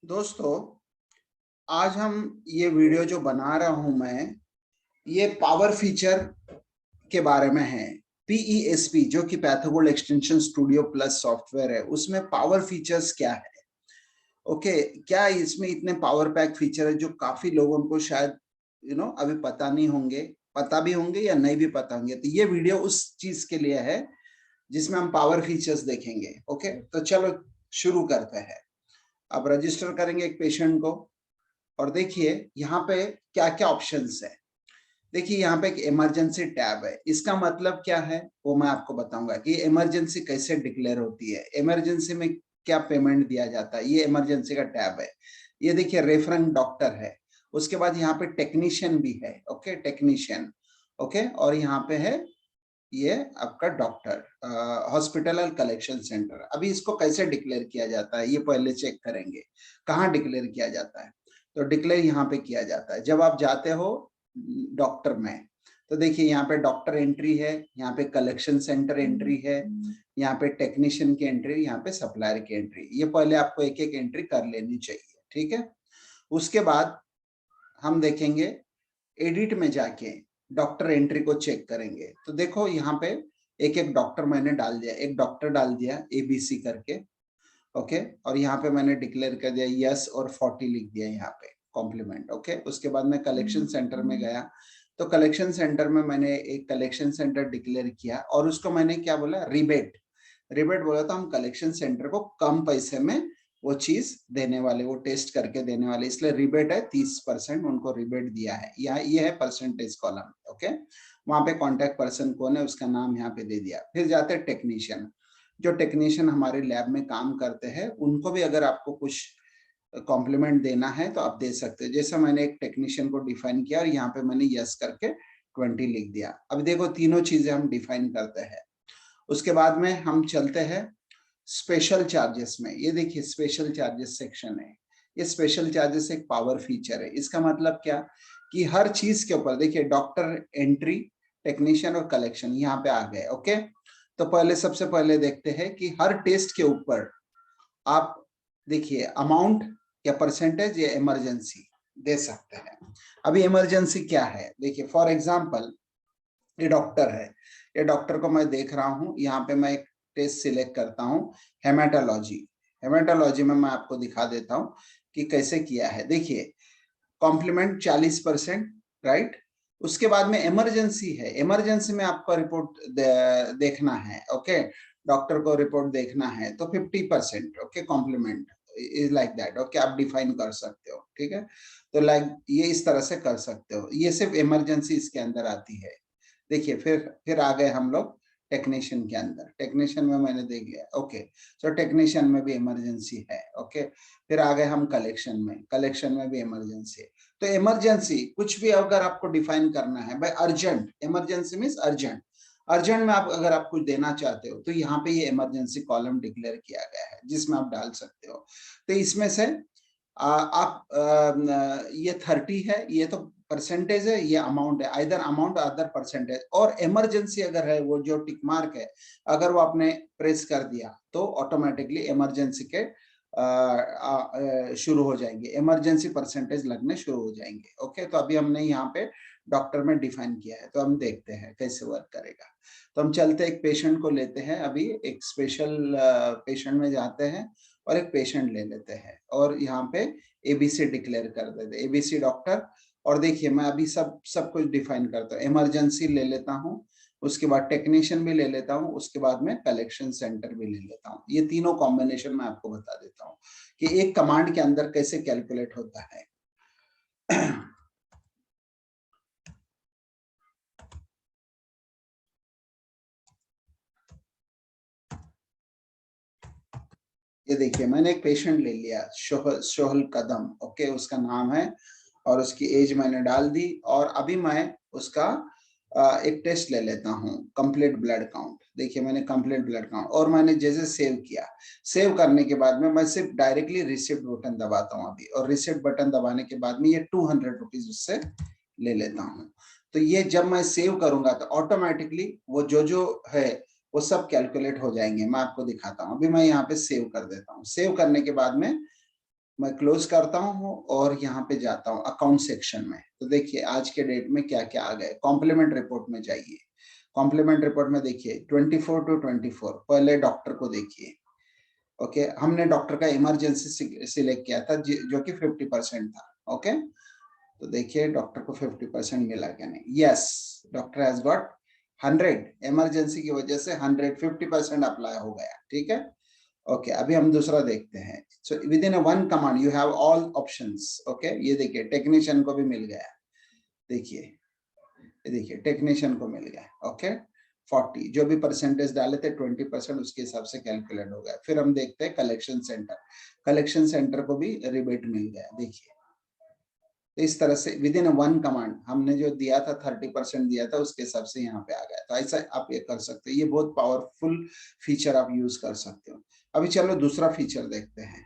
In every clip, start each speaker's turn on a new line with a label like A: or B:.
A: दोस्तों, आज हम ये वीडियो जो बना रहा हूं मैं, ये पावर फीचर के बारे में है। PESP जो कि Pythagoras extension studio plus software है, उसमें पावर फीचर्स क्या है। ओके, क्या इसमें इतने पावर पैक फीचर है जो काफी लोगों को शायद अभी पता नहीं होंगे, पता भी होंगे या नहीं भी पता होंगे। तो ये वीडियो उस चीज के लिए है जिसमें हम पावर फीचर्स देखेंगे। ओके, तो चलो शुरू करते हैं। अब रजिस्टर करेंगे एक पेशेंट को और देखिए यहाँ पे क्या क्या ऑप्शंस है। देखिए यहाँ पे एक इमरजेंसी टैब है। इसका मतलब क्या है वो मैं आपको बताऊंगा कि इमरजेंसी कैसे डिक्लेयर होती है, इमरजेंसी में क्या पेमेंट दिया जाता है। ये इमरजेंसी का टैब है। ये देखिए रेफरेंस डॉक्टर है, उसके बाद यहाँ पे टेक्नीशियन भी है। Okay, technician. ओके, और यहाँ पे है ये आपका डॉक्टर, हॉस्पिटल और कलेक्शन सेंटर। अभी इसको कैसे डिक्लेयर किया जाता है ये पहले चेक करेंगे। कहाँ डिक्लेयर किया जाता है? तो डिक्लेयर यहाँ पे किया जाता है जब आप जाते हो डॉक्टर में। तो देखिए यहाँ पे डॉक्टर एंट्री है, यहाँ पे कलेक्शन सेंटर एंट्री है, यहाँ पे टेक्नीशियन की एंट्री, यहाँ पे सप्लायर की एंट्री। ये पहले आपको एक एक एंट्री कर लेनी चाहिए, ठीक है। उसके बाद हम देखेंगे एडिट में जाके डॉक्टर एंट्री को चेक करेंगे। तो देखो यहाँ पे एक एक डॉक्टर मैंने डाल दिया, एक डॉक्टर डाल दिया ABC करके। ओके, और यहाँ पे मैंने डिक्लेयर कर दिया यस और 40 लिख दिया यहाँ पे कॉम्प्लीमेंट। ओके, उसके बाद मैं कलेक्शन सेंटर में गया, तो कलेक्शन सेंटर में मैंने एक कलेक्शन सेंटर डिक्लेयर किया और उसको मैंने क्या बोला, रिबेट। रिबेट बोला तो हम कलेक्शन सेंटर को कम पैसे में वो चीज देने वाले, वो टेस्ट करके देने वाले, इसलिए रिबेट है 30% उनको रिबेट दिया है। यहाँ ये है परसेंटेज कॉलम। ओके, वहां पे कॉन्टेक्ट पर्सन कौन है उसका नाम यहाँ पे दे दिया। फिर जाते हैं टेक्नीशियन। जो टेक्नीशियन हमारे लैब में काम करते हैं उनको भी अगर आपको कुछ कॉम्प्लीमेंट देना है तो आप दे सकते हो। जैसे मैंने एक टेक्नीशियन को डिफाइन किया और यहाँ पे मैंने यस करके 20 लिख दिया। अब देखो तीनों चीजें हम डिफाइन करते हैं। उसके बाद में हम चलते हैं स्पेशल चार्जेस में। ये देखिए स्पेशल चार्जेस सेक्शन है। ये स्पेशल चार्जेस एक पावर फीचर है। इसका मतलब क्या कि हर चीज के ऊपर देखिए डॉक्टर एंट्री, टेक्नीशियन और कलेक्शन यहाँ पे आ गए। ओके, तो पहले सबसे पहले देखते हैं कि हर टेस्ट के ऊपर आप देखिए अमाउंट या परसेंटेज या इमरजेंसी दे सकते हैं। अभी इमरजेंसी क्या है देखिए, फॉर एग्जांपल ये डॉक्टर है, ये डॉक्टर को मैं देख रहा हूं, यहाँ पे मैं एक टेस्ट सिलेक्ट करता हूं, हेमाटोलॉजी। हेमाटोलॉजी में मैं आपको दिखा देता हूं कि कैसे किया है। देखिए कॉम्प्लीमेंट 40%, राइट। उसके बाद में इमरजेंसी है, इमरजेंसी में आपका रिपोर्ट देखना है। ओके, डॉक्टर को रिपोर्ट देखना है तो 50%। Okay, complement is like that. Okay, आप डिफाइन कर सकते हो, ठीक है। तो लाइक ये इस तरह से कर सकते हो। ये सिर्फ इमरजेंसी इसके अंदर आती है। देखिए फिर आ गए हम लोग टेक्नीशियन के अंदर। टेक्नीशियन में मैंने देख लिया। ओके, सो टेक्नीशियन में भी इमरजेंसी है। ओके, फिर आ गए हम कलेक्शन में, कलेक्शन में भी इमरजेंसी है। तो इमरजेंसी कुछ भी अगर आपको डिफाइन करना है भाई, urgent, emergency means urgent. Urgent में आप अगर आप कुछ देना चाहते हो तो यहाँ पे ये इमरजेंसी कॉलम डिक्लेयर किया गया है जिसमें आप डाल सकते हो। तो इसमें से आप ये 30 है, ये तो परसेंटेज है, ये अमाउंट है, आइदर अमाउंट अदर परसेंटेज। और इमरजेंसी अगर है, वो जो टिक मार्क है अगर वो आपने प्रेस कर दिया तो ऑटोमेटिकली इमरजेंसी के शुरू हो जाएंगे, इमरजेंसी परसेंटेज लगने शुरू हो जाएंगे। ओके, तो अभी हमने यहाँ पे डॉक्टर में डिफाइन किया है, तो हम देखते हैं कैसे वर्क करेगा। तो हम चलते एक पेशेंट को लेते हैं, अभी एक स्पेशल पेशेंट में जाते हैं और एक पेशेंट ले लेते हैं और यहाँ पे ABC डिक्लेयर कर देते, ABC डॉक्टर। और देखिए मैं अभी सब कुछ डिफाइन करता हूँ, इमरजेंसी ले लेता हूँ, उसके बाद टेक्नीशियन भी ले लेता हूँ, उसके बाद में कलेक्शन सेंटर भी ले लेता हूँ। ये तीनों कॉम्बिनेशन मैं आपको बता देता हूँ कि एक कमांड के अंदर कैसे कैलकुलेट होता है। ये देखिए मैंने एक पेशेंट ले लिया, सोहल कदम। ओके, उसका नाम है और उसकी एज मैंने डाल दी। और अभी मैं उसका एक टेस्ट ले लेता हूँ, कंप्लीट ब्लड काउंट। देखिए मैंने कंप्लीट ब्लड काउंट और मैंने जैसे सेव किया, सेव करने के बाद में मैं सिर्फ डायरेक्टली रिसिप्ट बटन दबाता हूँ अभी, और रिसिप्ट बटन दबाने के बाद में ये 200 रुपीज उससे ले लेता हूँ। तो ये जब मैं सेव करूंगा तो ऑटोमेटिकली वो जो है वो सब कैलकुलेट हो जाएंगे। मैं आपको दिखाता हूँ, अभी मैं यहाँ पे सेव कर देता हूँ। सेव करने के बाद में मैं क्लोज करता हूँ और यहाँ पे जाता हूँ अकाउंट सेक्शन में। तो देखिए आज के डेट में क्या क्या आ गए। कॉम्प्लीमेंट रिपोर्ट में जाइए, कॉम्प्लीमेंट रिपोर्ट में देखिए 24 to 24, पहले डॉक्टर को देखिए। ओके, हमने डॉक्टर का इमरजेंसी सिलेक्ट किया था जो कि 50% था। ओके, तो देखिए डॉक्टर को 50% मिला क्या नहीं। Yes, doctor has got 100, emergency की वजह से 150% अप्लाई हो गया। ठीक है, ओके अभी हम दूसरा देखते हैं। So with in one command you have all options. Okay, ये देखिए टेक्नीशियन को भी मिल गया। देखिए देखिए टेक्नीशियन को मिल गया। ओके 40, जो भी परसेंटेज डाले थे 20% उसके हिसाब से कैलकुलेट हो गया। फिर हम देखते हैं कलेक्शन सेंटर, कलेक्शन सेंटर को भी रिबेट मिल गया। देखिए तो इस तरह से विद इन वन कमांड हमने जो दिया था 30% दिया था उसके हिसाब से यहाँ पे आ गया। तो ऐसा आप ये कर सकते हो, ये बहुत पावरफुल फीचर आप यूज कर सकते हो। अभी चलो दूसरा फीचर देखते हैं।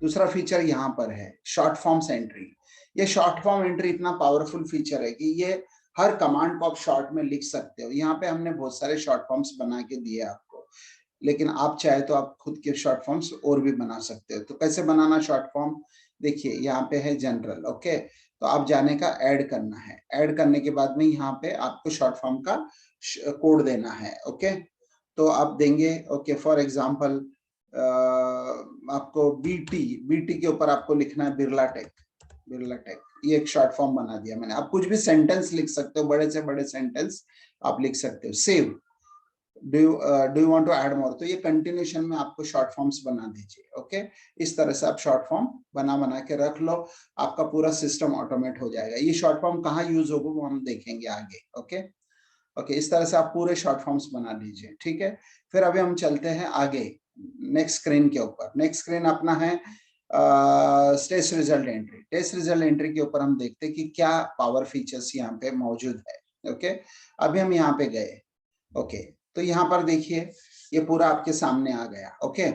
A: दूसरा फीचर यहाँ पर है शॉर्ट फॉर्म्स एंट्री। ये शॉर्ट फॉर्म एंट्री इतना पावरफुल फीचर है कि ये हर कमांड को आप शॉर्ट में लिख सकते हो। यहाँ पे हमने बहुत सारे शॉर्ट फॉर्म्स बना के दिए आपको, लेकिन आप चाहे तो आप खुद के शॉर्ट फॉर्म्स और भी बना सकते हो। तो कैसे बनाना शॉर्ट फॉर्म, देखिए यहाँ पे है जनरल। ओके, तो आप जाने का ऐड करना है। ऐड करने के बाद में यहाँ पे आपको शॉर्ट फॉर्म का कोड देना है। ओके, तो आप देंगे ओके फॉर एग्जांपल आपको बीटी के ऊपर आपको लिखना है बिरला टेक। बिरला टेक ये एक शॉर्ट फॉर्म बना दिया मैंने। आप कुछ भी सेंटेंस लिख सकते हो, बड़े से बड़े सेंटेंस आप लिख सकते हो। Save, do you want to add more, तो ये कंटिन्यूशन में आपको शॉर्ट फॉर्म्स बना दीजिए। ओके, इस तरह से आप शॉर्ट फॉर्म बना के रख लो, आपका पूरा सिस्टम ऑटोमेट हो जाएगा। ये शॉर्ट फॉर्म कहाँ यूज होगा वो हम देखेंगे आगे। ओके ओके, इस तरह से आप पूरे शॉर्ट फॉर्म्स बना लीजिए। ठीक है, फिर अभी हम चलते हैं आगे नेक्स्ट स्क्रीन के ऊपर। नेक्स्ट स्क्रीन अपना है test result entry. Test result entry के ऊपर हम देखते हैं कि क्या पावर फीचर्स यहाँ पे मौजूद है। ओके, अभी हम यहाँ पे गए। ओके, तो यहाँ पर देखिए ये पूरा आपके सामने आ गया। ओके,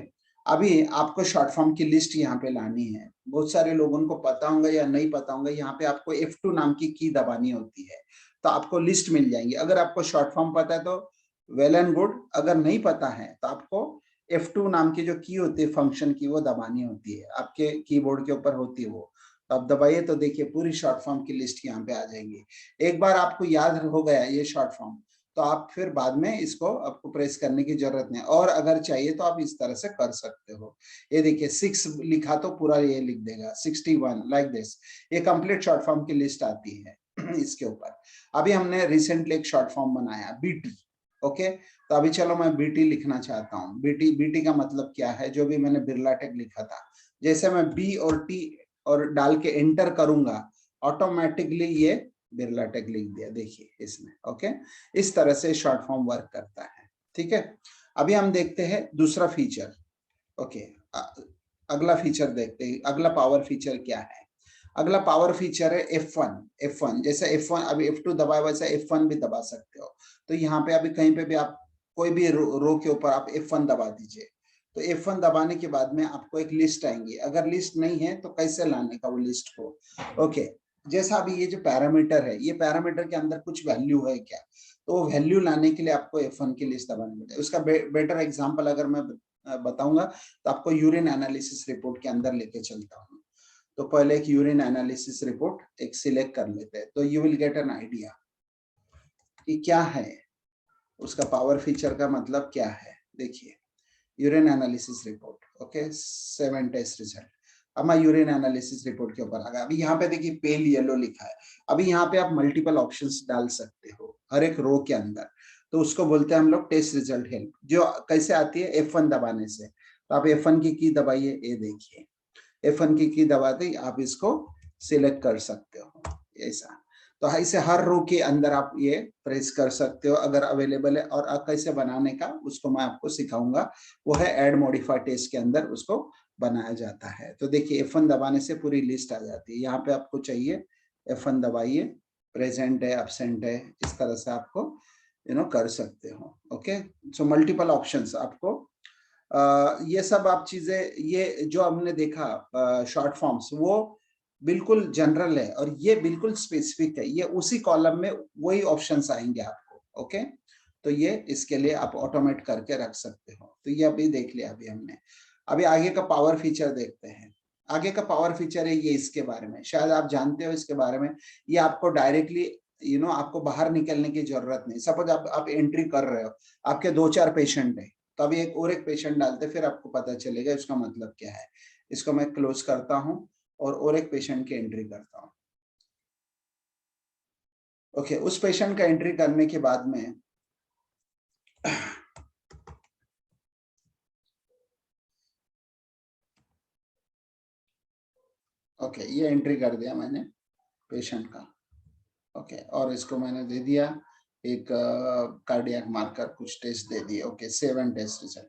A: अभी आपको शॉर्ट फॉर्म की लिस्ट यहाँ पे लानी है। बहुत सारे लोगों को पता होगा या नहीं पता होगा, यहाँ पे आपको F2 नाम की दबानी होती है तो आपको लिस्ट मिल जाएंगी। अगर आपको शॉर्ट फॉर्म पता है तो वेल एंड गुड, अगर नहीं पता है तो आपको F2 नाम की जो की होती है फंक्शन की वो दबानी होती है, आपके कीबोर्ड के ऊपर होती है वो। तो आप दबाइए तो देखिए पूरी शॉर्ट फॉर्म की लिस्ट यहाँ पे आ जाएगी। एक बार आपको याद हो गया ये शॉर्ट फॉर्म तो आप फिर बाद में इसको आपको प्रेस करने की जरूरत नहीं, और अगर चाहिए तो आप इस तरह से कर सकते हो। ये देखिए 6 लिखा तो पूरा ये लिख देगा 61 लाइक दिस। ये कंप्लीट शॉर्ट फॉर्म की लिस्ट आती है इसके ऊपर। अभी हमने रिसेंटली एक शॉर्ट फॉर्म बनाया बीटी। ओके, तो अभी चलो मैं बीटी लिखना चाहता हूँ। बीटी का मतलब क्या है, जो भी मैंने बिरला टेक लिखा था, जैसे मैं बी और टी और डाल के एंटर करूंगा ऑटोमेटिकली ये बिरला टेक लिख दिया। देखिए इसमें। ओके, इस तरह से शॉर्ट फॉर्म वर्क करता है। ठीक है, अभी हम देखते हैं दूसरा फीचर। ओके, अगला फीचर देखते हैं, अगला पावर फीचर क्या है। अगला पावर फीचर है F1। जैसे F1 अभी F2 दबाया वैसे F1 भी दबा सकते हो। तो यहाँ पे अभी कहीं पे भी आप कोई भी रो के ऊपर आप F1 दबा दीजिए। तो F1 दबाने के बाद में आपको एक लिस्ट आएंगी। अगर लिस्ट नहीं है तो कैसे लाने का वो लिस्ट को। ओके, जैसा अभी ये जो पैरामीटर है, ये पैरामीटर के अंदर कुछ वैल्यू है क्या, तो वो वैल्यू लाने के लिए आपको F1 की लिस्ट दबानी पड़ेगी। उसका बेटर एग्जांपल अगर मैं बताऊंगा तो आपको यूरिन एनालिसिस रिपोर्ट के अंदर लेके चलता हूँ। तो पहले एक यूरिन एनालिसिस रिपोर्ट एक सिलेक्ट कर लेते हैं, तो you will get an idea कि क्या है उसका पावर फीचर का मतलब क्या है। देखिए urine analysis report. Okay, 7 test result. अब मैं यूरिन एनालिसिस रिपोर्ट के ऊपर आ गया। अभी यहाँ पे देखिए पेल येलो लिखा है। अभी यहाँ पे आप मल्टीपल ऑप्शंस डाल सकते हो हर एक रो के अंदर, तो उसको बोलते हैं हम लोग टेस्ट रिजल्ट हेल्प। जो कैसे आती है F1 दबाने से। तो आप F1 की दबाइए, ये देखिए F1 की दबाते ही आप इसको सिलेक्ट कर सकते हो ऐसा। तो ऐसे हर रो के अंदर आप ये प्रेस कर सकते हो अगर अवेलेबल है। और आप कैसे बनाने का उसको मैं आपको सिखाऊंगा, वो है ऐड मॉडिफाई टेस्ट के अंदर उसको बनाया जाता है। तो देखिए F1 दबाने से पूरी लिस्ट आ जाती है। यहाँ पे आपको चाहिए F1 दबाइए, प्रेजेंट है एब्सेंट है, इस तरह से आपको कर सकते हो। ओके, सो मल्टीपल ऑप्शंस आपको ये सब आप चीजें, ये जो हमने देखा शॉर्ट फॉर्म्स वो बिल्कुल जनरल है और ये बिल्कुल स्पेसिफिक है। ये उसी कॉलम में वही ऑप्शंस आएंगे आपको। ओके, तो ये इसके लिए आप ऑटोमेट करके रख सकते हो। तो ये अभी देख लिया अभी हमने। अभी आगे का पावर फीचर देखते हैं। आगे का पावर फीचर है ये, इसके बारे में शायद आप जानते हो इसके बारे में। ये आपको डायरेक्टली आपको बाहर निकलने की जरूरत नहीं। सपोज आप एंट्री कर रहे हो, आपके 2-4 पेशेंट है, तो अभी एक पेशेंट डालते फिर आपको पता चलेगा इसका मतलब क्या है। इसको मैं क्लोज करता हूं और एक पेशेंट की एंट्री करता हूं। ओके, उस पेशेंट का एंट्री करने के बाद में ओके, ये एंट्री कर दिया मैंने पेशेंट का। ओके, और इसको मैंने दे दिया एक कार्डियक मार्कर, कुछ टेस्ट दे दिए। Okay, 7 test result.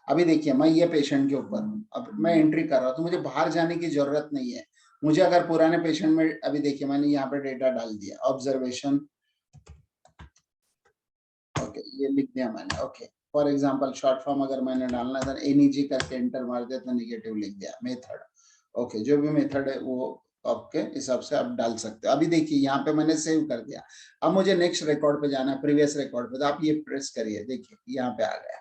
A: अभी देखिए मैं ये पेशेंट के ऊपर हूँ, अब मैं एंट्री कर रहा हूँ, तो मुझे बाहर जाने की जरूरत नहीं है। मुझे अगर पुराने पेशेंट में, अभी देखिए मैंने यहाँ पे डेटा डाल दिया, ऑब्जर्वेशन। ओके, ये लिख दिया मैंने। Okay, for example short form अगर मैंने डालना था, एनईजी करके एंटर मार दिया तो निगेटिव लिख दिया। मेथड, ओके, जो भी मेथड है वो आपके हिसाब से आप डाल सकते हो। अभी देखिए यहाँ पे मैंने सेव कर दिया। अब मुझे नेक्स्ट रिकॉर्ड पे जाना है, प्रीवियस रिकॉर्ड पे, तो आप ये प्रेस करिए, देखिए यहाँ पे आ गया।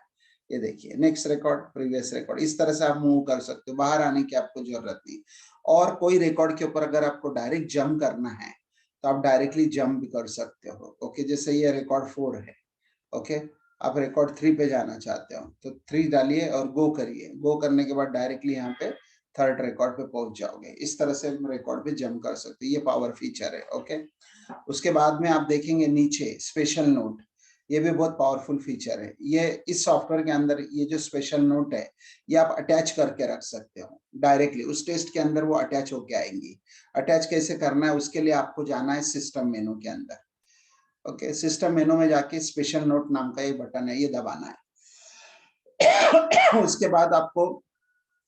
A: ये देखिए नेक्स्ट रिकॉर्ड, प्रीवियस रिकॉर्ड, इस तरह से आप मूव कर सकते हो, बाहर आने की आपको जरूरत नहीं। और कोई रिकॉर्ड के ऊपर अगर आपको डायरेक्ट जंप करना है तो आप डायरेक्टली जंप भी कर सकते हो। ओके, जैसे ये रिकॉर्ड 4 है। ओके, आप रिकॉर्ड 3 पे जाना चाहते हो तो 3 डालिए और गो करिए। गो करने के बाद डायरेक्टली यहाँ पे थर्ड रिकॉर्ड पे पहुंच जाओगे। इस तरह से हम रिकॉर्ड पे जंप कर सकते हैं, ये पावर फीचर है। ओके, उसके बाद में आप देखेंगे नीचे स्पेशल नोट, ये भी बहुत पावरफुल फीचर है। ये इस सॉफ्टवेयर के अंदर ये जो स्पेशल नोट है, ये आप अटैच करके रख सकते हो डायरेक्टली, उस टेस्ट के अंदर वो अटैच होके आएंगी। अटैच कैसे करना है, उसके लिए आपको जाना है सिस्टम मेनू के अंदर। ओके, सिस्टम मेनू में जाके स्पेशल नोट नाम का ये बटन है, ये दबाना है। उसके बाद आपको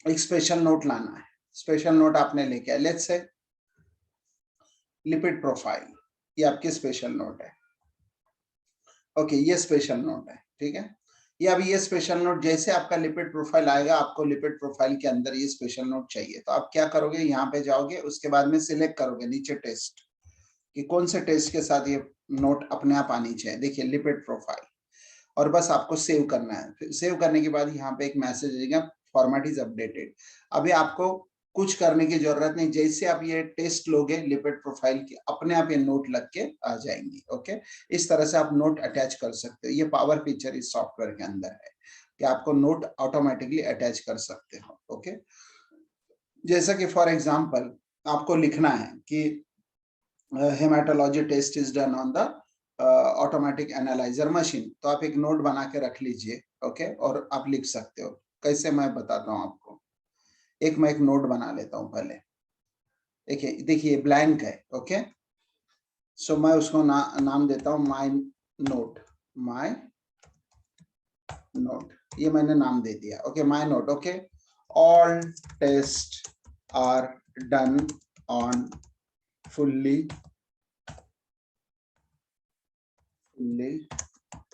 A: एक स्पेशल नोट लाना है। स्पेशल नोट आपने लेके आए, लेट्स से लिपिड प्रोफाइल, ये आपकी स्पेशल नोट है। ओके, ये स्पेशल नोट है, ठीक है। ये अभी ये स्पेशल नोट, जैसे आपका लिपिड प्रोफाइल आएगा, आपको लिपिड प्रोफाइल के अंदर ये स्पेशल नोट चाहिए, तो आप क्या करोगे, यहाँ पे जाओगे, उसके बाद में सिलेक्ट करोगे नीचे टेस्ट, कि कौन से टेस्ट के साथ ये नोट अपने आप आनी चाहिए। देखिए लिपिड प्रोफाइल, और बस आपको सेव करना है। सेव करने के बाद यहाँ पे एक मैसेज आएगा, फॉर्मेट इज अपडेटेड। अभी आपको कुछ करने की जरूरत नहीं, जैसे आप ये टेस्ट लोगे लिपिड प्रोफाइल की, अपने आप ये नोट लग के आ जाएंगी। ओके, इस तरह से आप नोट अटैच कर सकते हो। ये पावर फीचर इस सॉफ्टवेयर के अंदर है कि आपको नोट ऑटोमेटिकली अटैच कर सकते हो। ओके, जैसा कि फॉर एग्जाम्पल आपको लिखना है कि haematology test is done on the automatic analyser machine, तो आप एक नोट बना के रख लीजिए। ओके, और आप लिख सकते हो। कैसे, मैं बताता हूँ आपको। मैं एक नोट बना लेता हूँ पहले। देखिए ब्लैंक है। ओके, सो मैं उसको नाम देता हूँ माय नोट। माय नोट, ये मैंने नाम दे दिया। Okay, my note. Okay, all test are done on fully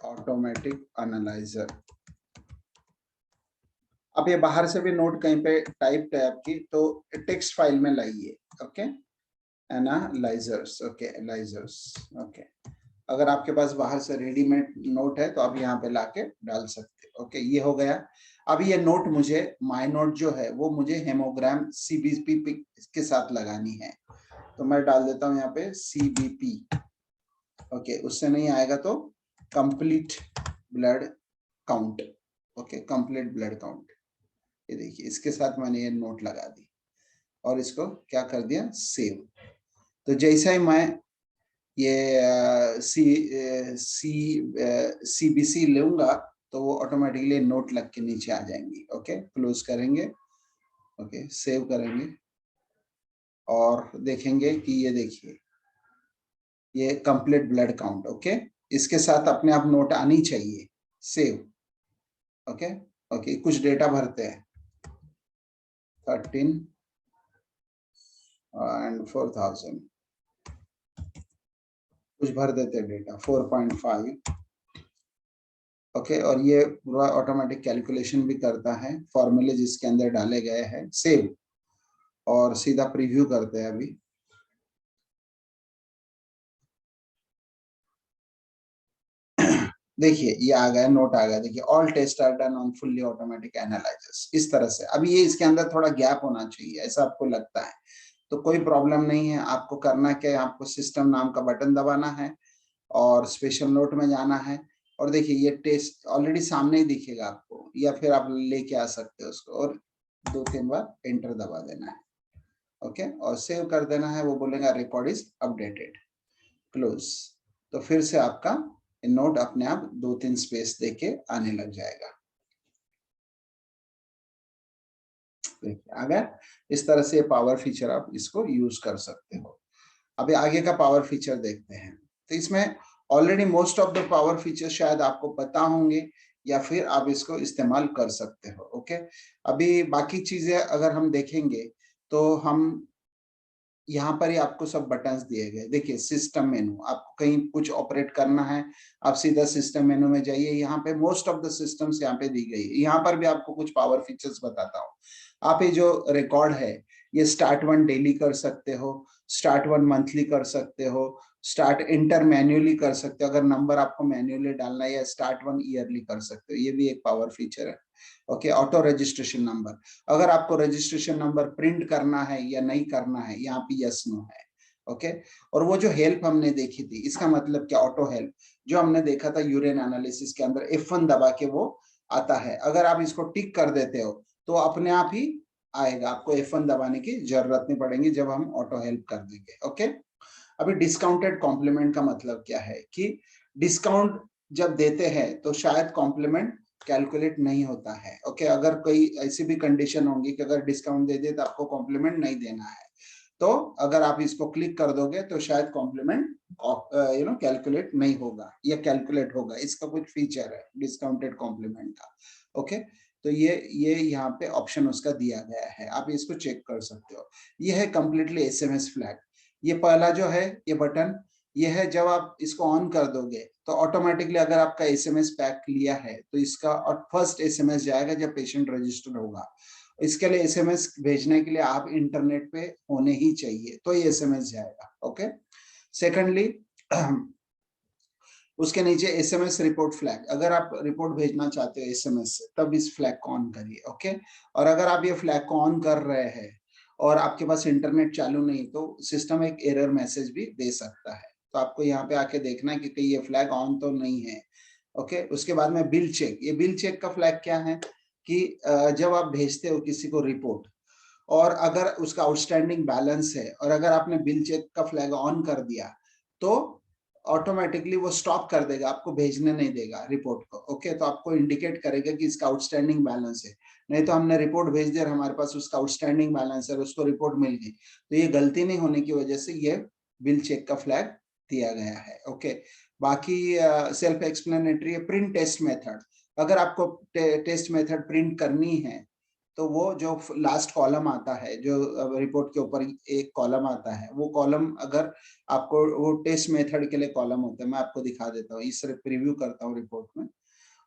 A: automatic analyser. अब ये बाहर से भी नोट कहीं पे टाइप है आपकी, तो टेक्स्ट फाइल में लाइए। Okay, analysers. Okay, analysers. Okay, अगर आपके पास बाहर से रेडीमेड नोट है तो आप यहाँ पे लाके डाल सकते हो। ओके, ये हो गया। अब ये नोट मुझे, माय नोट जो है वो मुझे हेमोग्राम सीबीपी के साथ लगानी है, तो मैं डाल देता हूँ यहाँ पे सीबीपी। ओके, उससे नहीं आएगा तो complete blood count. Okay, complete blood count. ये देखिए इसके साथ मैंने ये नोट लगा दी और इसको क्या कर दिया, सेव। तो जैसा ही मैं ये सीबीसी लूंगा तो वो ऑटोमेटिकली नोट लग के नीचे आ जाएंगी। ओके, क्लोज करेंगे। ओके, सेव करेंगे और देखेंगे कि ये देखिए ये कंप्लीट ब्लड काउंट। ओके, इसके साथ अपने आप नोट आनी चाहिए। सेव। ओके, ओके, कुछ डेटा भरते हैं, 13 and 4000, कुछ भर देते हैं डेटा, 4.5। ओके, और ये पूरा ऑटोमेटिक कैलकुलेशन भी करता है, फॉर्मूले जिसके अंदर डाले गए हैं। सेव, और सीधा प्रीव्यू करते हैं अभी। देखिए ये आ गया, नोट आ गया, देखिए all test are done on fully automatic analysers, इस तरह से। अभी ये इसके अंदर थोड़ा गैप होना चाहिए, ऐसा आपको लगता है तो कोई प्रॉब्लम नहीं है। आपको करना क्या है, आपको सिस्टम नाम का बटन दबाना है और स्पेशल नोट में जाना है, और देखिए ये टेस्ट ऑलरेडी सामने ही दिखेगा आपको, या फिर आप लेके आ सकते हो उसको और 2-3 बार एंटर दबा देना है। ओके, और सेव कर देना है। वो बोलेगा रिकॉर्ड इज अपडेटेड, क्लोज। तो फिर से आपका नोट अपने आप 2-3 स्पेस देके आने लग जाएगा। देखिए आ गया। इस तरह से पावर फीचर आप इसको यूज कर सकते हो। अभी आगे का पावर फीचर देखते हैं। तो इसमें already most of the power feature शायद आपको पता होंगे, या फिर आप इसको इस्तेमाल कर सकते हो। ओके, अभी बाकी चीजें अगर हम देखेंगे तो हम यहाँ पर ही आपको सब बटन्स दिए गए। देखिए सिस्टम मेनू, आपको कहीं कुछ ऑपरेट करना है, आप सीधा सिस्टम मेनू में जाइए। यहाँ पे मोस्ट ऑफ द सिस्टम्स यहाँ पे दी गई है। यहाँ पर भी आपको कुछ पावर फीचर्स बताता हूँ। आप ये जो रिकॉर्ड है, ये स्टार्ट वन डेली कर सकते हो, स्टार्ट वन मंथली कर सकते हो, स्टार्ट इंटर मैन्युअली कर सकते हो, अगर नंबर आपको मैन्युअली डालना है, या स्टार्ट वन ईयरली कर सकते हो, ये भी एक पावर फीचर है। ओके, ऑटो रजिस्ट्रेशन नंबर, अगर आपको रजिस्ट्रेशन नंबर प्रिंट करना है या नहीं करना है, यहाँ पे यस नो है। ओके, और वो जो हेल्प हमने देखी थी, इसका मतलब क्या, ऑटो हेल्प जो हमने देखा था यूरेन एनालिसिस के अंदर, F1 दबा के वो आता है। अगर आप इसको टिक कर देते हो तो अपने आप ही आएगा, आपको F1 दबाने की जरूरत नहीं पड़ेगी जब हम ऑटो हेल्प कर देंगे। ओके, अभी डिस्काउंटेड कॉम्प्लीमेंट का मतलब क्या है कि डिस्काउंट जब देते हैं तो शायद कॉम्प्लीमेंट कैलकुलेट नहीं होता है। ओके, अगर कोई ऐसी भी कंडीशन होगी कि अगर डिस्काउंट दे दे तो आपको कॉम्प्लीमेंट नहीं देना है, तो अगर आप इसको क्लिक कर दोगे तो शायद कॉम्प्लीमेंट कैलकुलेट नहीं होगा, या कैलकुलेट होगा। इसका कुछ फीचर है डिस्काउंटेड कॉम्प्लीमेंट का। ओके, तो ये यहाँ पे ऑप्शन उसका दिया गया है, आप इसको चेक कर सकते हो। ये है कंप्लीटली एसएमएस फ्लैग। ये पहला जो है ये बटन, ये है जब आप इसको ऑन कर दोगे तो ऑटोमेटिकली अगर आपका एसएमएस पैक लिया है तो इसका और फर्स्ट एसएमएस जाएगा जब पेशेंट रजिस्टर्ड होगा। इसके लिए एसएमएस भेजने के लिए आप इंटरनेट पे होने ही चाहिए तो ये एसएमएस जाएगा। ओके, सेकंडली उसके नीचे एसएमएस रिपोर्ट फ्लैग, अगर आप रिपोर्ट भेजना चाहते हो एसएमएस से तब इस फ्लैग को ऑन करिए। ओके, और अगर आप ये फ्लैग को ऑन कर रहे हैं और आपके पास इंटरनेट चालू नहीं तो सिस्टम एक एरर मैसेज भी दे सकता है, तो आपको यहाँ पे आके देखना है कि कहीं ये फ्लैग ऑन तो नहीं है। ओके, उसके बाद में बिल चेक, ये बिल चेक का फ्लैग क्या है कि जब आप भेजते हो किसी को रिपोर्ट और अगर उसका आउटस्टैंडिंग बैलेंस है और अगर आपने बिल चेक का फ्लैग ऑन कर दिया तो ऑटोमेटिकली वो स्टॉप कर देगा, आपको भेजने नहीं देगा रिपोर्ट को। ओके, तो आपको इंडिकेट करेगा कि इसका आउटस्टैंडिंग बैलेंस है। नहीं तो हमने रिपोर्ट भेज दिया, हमारे पास उसका आउटस्टैंडिंग बैलेंस है, उसको रिपोर्ट मिल गई, तो ये गलती नहीं होने की वजह से ये बिल चेक का फ्लैग दिया गया है। ओके, बाकी सेल्फ एक्सप्लेनेटरी है। प्रिंट टेस्ट मेथड, अगर आपको टेस्ट मेथड प्रिंट करनी है तो वो जो लास्ट कॉलम आता है, जो रिपोर्ट के ऊपर एक कॉलम आता है, वो कॉलम अगर आपको, वो टेस्ट मेथड के लिए कॉलम होता है, मैं आपको दिखा देता हूँ, इस प्रीव्यू करता हूँ रिपोर्ट में।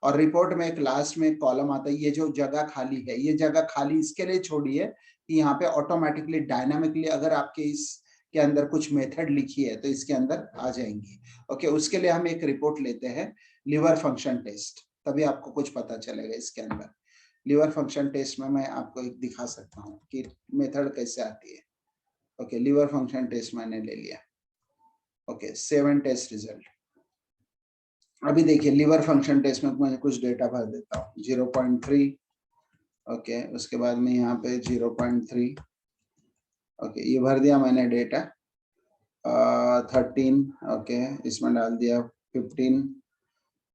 A: और रिपोर्ट में एक लास्ट में एक कॉलम आता है, ये जो जगह खाली है, ये जगह खाली इसके लिए छोड़ी है कि यहाँ पे ऑटोमेटिकली डायनामिकली अगर आपके इस के अंदर कुछ मेथड लिखी है तो इसके अंदर आ जाएंगी। ओके, उसके लिए हम एक रिपोर्ट लेते हैं लिवर फंक्शन टेस्ट, तभी आपको कुछ पता चलेगा इसके अंदर। लिवर फंक्शन टेस्ट में मैं आपको एक दिखा सकता हूँ कि मेथड कैसे आती है। ओके, लिवर फंक्शन टेस्ट मैंने ले लिया। Okay, 7 test result. अभी देखिए लिवर फंक्शन टेस्ट में मैं कुछ डेटा भर देता हूँ, 0.3। ओके, उसके बाद में यहाँ पे 0.3। ओके, ये भर दिया मैंने डेटा। 13। ओके, इसमें डाल दिया 15,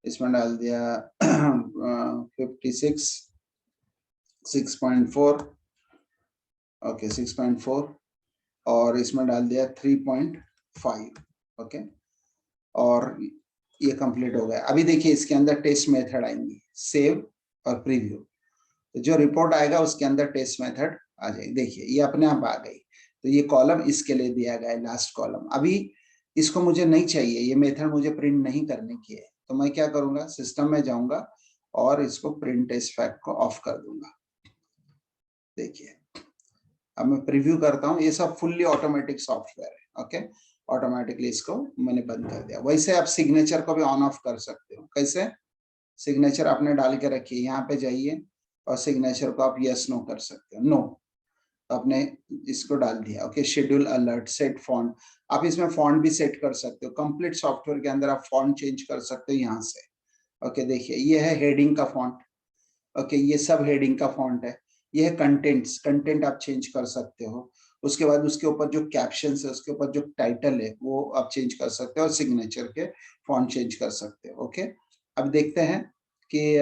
A: इसमें डाल दिया 56, 6.4। ओके, 6.4, और इसमें डाल दिया 3.5। ओके, और ये कंप्लीट हो गया। अभी देखिए इसके अंदर टेस्ट मेथड आएंगी, सेव और प्रीव्यू, तो जो रिपोर्ट आएगा उसके अंदर टेस्ट मेथड आ जाएगी। देखिए ये अपने आप आ गई, तो ये कॉलम इसके लिए दिया गया है, लास्ट कॉलम। अभी इसको मुझे नहीं चाहिए, ये मेथड मुझे प्रिंट नहीं करने की है, तो मैं क्या करूंगा, सिस्टम में जाऊंगा और इसको प्रिंट टेस्ट फैक्ट को ऑफ कर दूंगा। देखिए अब मैं प्रीव्यू करता हूँ, ये सब फुल्ली ऑटोमेटिक सॉफ्टवेयर है। ओके, ऑटोमेटिकली इसको मैंने बंद कर दिया। वैसे आप सिग्नेचर को भी ऑन ऑफ कर सकते हो। कैसे? सिग्नेचर आपने डाल के रखिए, यहाँ पे जाइए और सिग्नेचर को आप यस नो कर सकते हो। नो, आपने इसको डाल दिया। Okay, schedule alert, set font, आप इसमें फॉन्ट भी सेट कर सकते हो। कंप्लीट सॉफ्टवेयर के अंदर आप फॉन्ट चेंज कर सकते हो यहाँ से। ओके, देखिए ये है हेडिंग का फॉन्ट। ओके, ये सब हेडिंग का फॉन्ट है। ये है कंटेंट्स, कंटेंट आप चेंज कर सकते हो। उसके बाद उसके ऊपर जो कैप्शन है, उसके ऊपर जो टाइटल है वो आप चेंज कर सकते हो और सिग्नेचर के फॉन्ट चेंज कर सकते हो। ओके, अब देखते हैं कि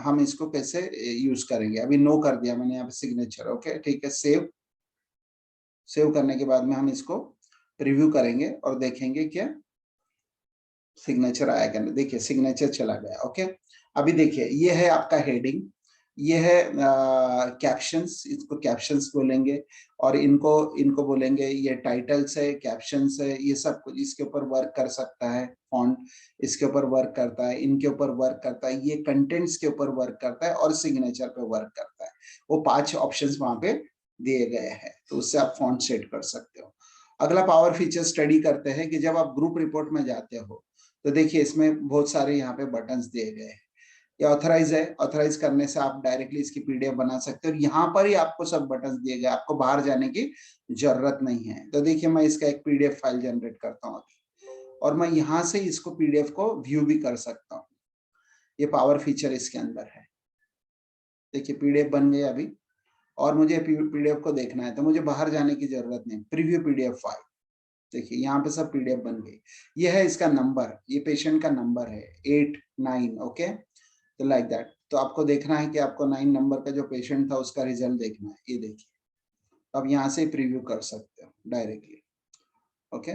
A: हम इसको कैसे यूज करेंगे। अभी नो कर दिया मैंने यहाँ पे सिग्नेचर। ओके, ठीक है, सेव। सेव करने के बाद में हम इसको प्रीव्यू करेंगे और देखेंगे क्या सिग्नेचर आएगा। देखिए सिग्नेचर चला गया। ओके, अभी देखिए ये है आपका हेडिंग, ये है कैप्शंस, इसको कैप्शंस बोलेंगे, और इनको बोलेंगे ये टाइटल्स है, कैप्शंस है, ये सब कुछ इसके ऊपर वर्क कर सकता है। फॉन्ट इसके ऊपर वर्क करता है, इनके ऊपर वर्क करता है, ये कंटेंट्स के ऊपर वर्क करता है और सिग्नेचर पे वर्क करता है। वो 5 ऑप्शंस वहां पे दिए गए हैं, तो उससे आप फॉन्ट सेट कर सकते हो। अगला पावर फीचर स्टडी करते हैं कि जब आप ग्रुप रिपोर्ट में जाते हो तो देखिए इसमें बहुत सारे यहाँ पे बटन्स दिए गए हैं। ये ऑथराइज है, ऑथराइज करने से आप डायरेक्टली इसकी पीडीएफ बना सकते हो। यहाँ पर ही आपको सब बटन्स दिए गए, आपको बाहर जाने की जरूरत नहीं है। तो देखिए मैं इसका एक पीडीएफ फाइल जनरेट करता हूँ और मैं यहाँ से इसको पीडीएफ को व्यू भी कर सकता हूँ। ये पावर फीचर इसके अंदर है। देखिए पीडीएफ बन गया अभी, और मुझे पीडीएफ को देखना है तो मुझे बाहर जाने की जरूरत नहीं। प्रीव्यू पीडीएफ फाइल, देखिए यहाँ पे सब पीडीएफ बन गई। ये है इसका नंबर, ये पेशेंट का नंबर है 89। ओके, तो लाइक दैट। तो आपको देखना है कि आपको 9 नंबर का जो पेशेंट था उसका रिजल्ट देखना है। ये देखिए, अब यहाँ से प्रीव्यू कर सकते हो डायरेक्टली। ओके,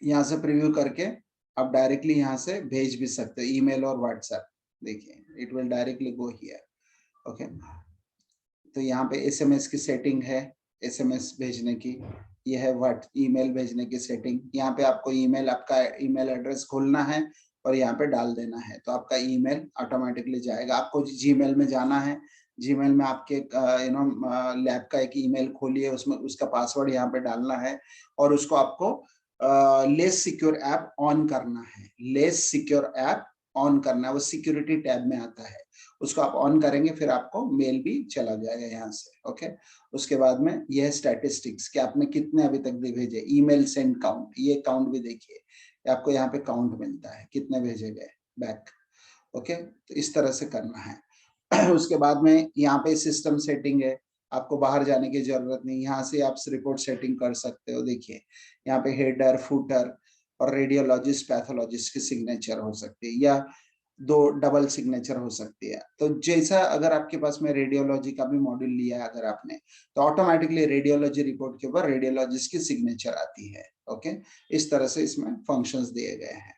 A: यहाँ से प्रीव्यू करके आप डायरेक्टली यहाँ से भेज भी सकते हो, ईमेल और व्हाट्सएप। देखिए it will directly go here. Okay, तो यहाँ पे एसएमएस की सेटिंग है, एसएमएस भेजने की। ये है व्हाट ईमेल भेजने की सेटिंग। यहाँ पे आपको ईमेल, आपका ईमेल एड्रेस खोलना है और यहाँ पे डाल देना है, तो आपका ईमेल ऑटोमेटिकली जाएगा। आपको जीमेल में जाना है, जीमेल में आपके लैब का एक ईमेल खोलिए, उसमें उसका पासवर्ड यहाँ पे डालना है और उसको आपको लेस सिक्योर ऐप ऑन करना है। लेस सिक्योर ऐप ऑन करना है, वो सिक्योरिटी टैब में आता है। उसको आप ऑन करेंगे फिर आपको मेल भी चला जाएगा यहाँ से। ओके, उसके बाद में यह स्टैटिस्टिक्स कि आपने कितने अभी तक भेजे। ईमेल सेंड काउंट, ये काउंट भी देखिए, आपको यहाँ पे काउंट मिलता है कितने भेजे गए बैक। ओके, तो इस तरह से करना है। उसके बाद में यहाँ पे सिस्टम सेटिंग है, आपको बाहर जाने की जरूरत नहीं, यहाँ से आप रिपोर्ट सेटिंग कर सकते हो। देखिए यहाँ पे हेडर, फुटर और रेडियोलॉजिस्ट, पैथोलॉजिस्ट की सिग्नेचर हो सकती है या 2 डबल सिग्नेचर हो सकती है। तो जैसा अगर आपके पास में रेडियोलॉजी का भी मॉड्यूल लिया है अगर आपने, तो ऑटोमेटिकली रेडियोलॉजी रिपोर्ट के ऊपर रेडियोलॉजिस्ट की सिग्नेचर आती है। ओके, इस तरह से इसमें फंक्शंस दिए गए हैं।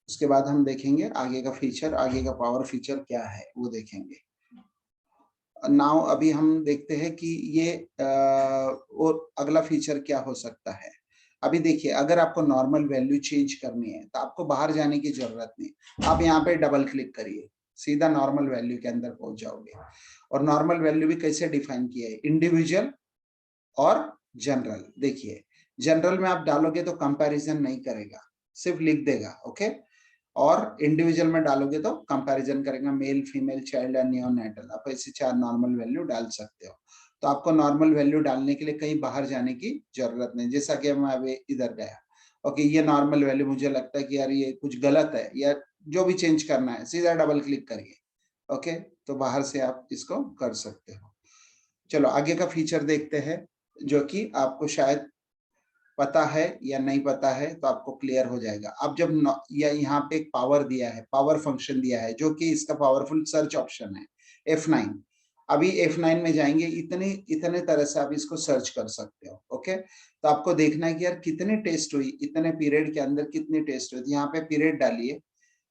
A: उसके बाद हम देखेंगे आगे का फीचर, आगे का पावर फीचर क्या है वो देखेंगे। नाउ अभी हम देखते हैं कि ये और अगला फीचर क्या हो सकता है। अभी देखिए अगर आपको नॉर्मल वैल्यू चेंज करनी है तो आपको बाहर जाने की जरूरत नहीं। आप यहाँ पे डबल क्लिक करिए, सीधा नॉर्मल वैल्यू के अंदर पहुंच जाओगे। और नॉर्मल वैल्यू भी कैसे डिफाइन किया है, इंडिविजुअल और जनरल। देखिए जनरल में आप डालोगे तो कंपैरिजन नहीं करेगा, सिर्फ लिख देगा। ओके, और इंडिविजुअल में डालोगे तो कंपैरिजन करेगा, मेल, फीमेल, चाइल्ड और नियोनेटल। आप ऐसे 4 नॉर्मल वैल्यू डाल सकते हो। तो आपको नॉर्मल वैल्यू डालने के लिए कहीं बाहर जाने की जरूरत नहीं। जैसा कि मैं अभी इधर गया, ओके, ये नॉर्मल वैल्यू मुझे लगता है कि यार ये कुछ गलत है या जो भी चेंज करना है, सीधा डबल क्लिक करिए। ओके, तो बाहर से आप इसको कर सकते हो। चलो आगे का फीचर देखते हैं, जो कि आपको शायद पता है या नहीं पता है, तो आपको क्लियर हो जाएगा। अब जब या यहाँ पे एक पावर दिया है, पावर फंक्शन दिया है, जो कि इसका पावरफुल सर्च ऑप्शन है F9। अभी F9 में जाएंगे, इतने तरह से आप इसको सर्च कर सकते हो। ओके, तो आपको देखना है कि यार कितनी टेस्ट हुई, इतने पीरियड के अंदर कितनी टेस्ट हुई। यहाँ पे पीरियड डालिए,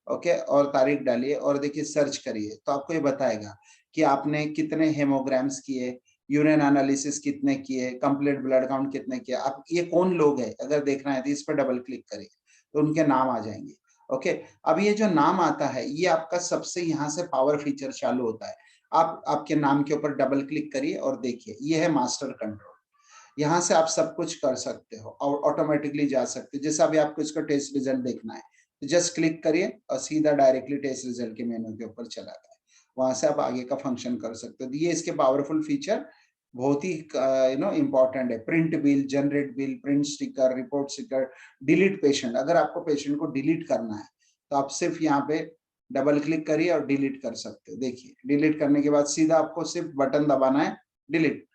A: ओके, और तारीख डालिए और देखिए सर्च करिए, तो आपको ये बताएगा कि आपने कितने हेमोग्राम्स किए, यूरिन एनालिसिस कितने किए, कंप्लीट ब्लड काउंट कितने किए। आप ये कौन लोग है अगर देखना है तो इस पर डबल क्लिक करिए तो उनके नाम आ जाएंगे। ओके, अब ये जो नाम आता है ये आपका सबसे यहाँ से पावर फीचर चालू होता है। आप आपके नाम के ऊपर डबल क्लिक करिए और देखिए ये है मास्टर कंट्रोल। यहाँ से आप सब कुछ कर सकते हो और ऑटोमेटिकली जा सकते हो। जैसे अभी आपको इसका टेस्ट रिजल्ट देखना है तो जस्ट क्लिक करिए और सीधा डायरेक्टली टेस्ट रिजल्ट के मेनू के ऊपर चला गया, वहां से आप आगे का फंक्शन कर सकते हो। ये इसके पावरफुल फीचर बहुत ही इंपॉर्टेंट है। Print bill, generate bill, print sticker, report sticker, delete patient. अगर आपको पेशेंट को डिलीट करना है तो आप सिर्फ यहाँ पे डबल क्लिक करिए और डिलीट कर सकते हो। देखिए डिलीट करने के बाद सीधा आपको सिर्फ बटन दबाना है डिलीट,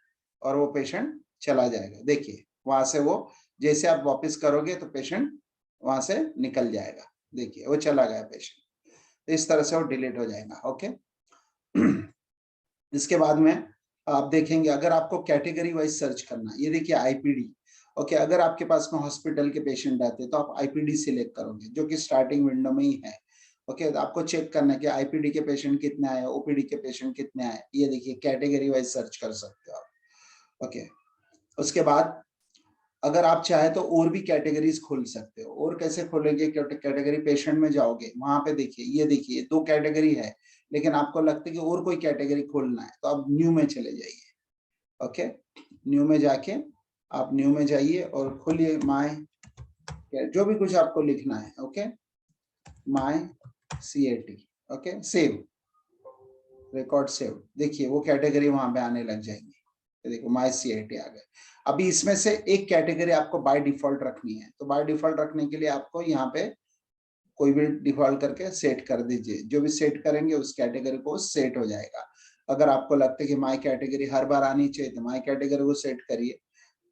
A: और वो पेशेंट चला जाएगा। देखिए वहां से वो जैसे आप वापस करोगे तो पेशेंट वहां से निकल जाएगा। देखिए वो चला गया पेशेंट। इस तरह से वो डिलीट हो जाएगा। ओके इसके बाद में आप देखेंगे अगर आपको कैटेगरी वाइज सर्च करना, ये देखिए आईपीडी। ओके अगर आपके पास में हॉस्पिटल के पेशेंट आते हैं तो आप आईपीडी सिलेक्ट करोगे, जो कि स्टार्टिंग विंडो में ही है। ओके तो आपको चेक करना है कि आईपीडी के पेशेंट कितने आए, ओपीडी के पेशेंट कितने आए। ये देखिए कैटेगरी वाइज सर्च कर सकते हो आप। ओके उसके बाद अगर आप चाहे तो और भी कैटेगरीज खोल सकते हो। और कैसे खोलेंगे? कैटेगरी पेशेंट में जाओगे, वहां पे देखिए, ये देखिए 2 कैटेगरी है, लेकिन आपको लगता है कि और कोई कैटेगरी खोलना है तो आप न्यू में चले जाइए। ओके न्यू में जाके आप न्यू में जाइए और खोलिए माय, जो भी कुछ आपको लिखना है। Okay my CAT। Okay save, record save. देखिए वो कैटेगरी वहां पे आने लग जाएंगी। देखो माय CAT आ गए। अभी इसमें से एक कैटेगरी आपको बाय डिफॉल्ट रखनी है, तो बाय डिफॉल्ट रखने के लिए आपको यहाँ पे कोई भी डिफॉल्ट करके सेट कर दीजिए। जो भी सेट करेंगे उस कैटेगरी को सेट हो जाएगा। अगर आपको लगता है कि माय कैटेगरी हर बार आनी चाहिए तो माय कैटेगरी को सेट करिए।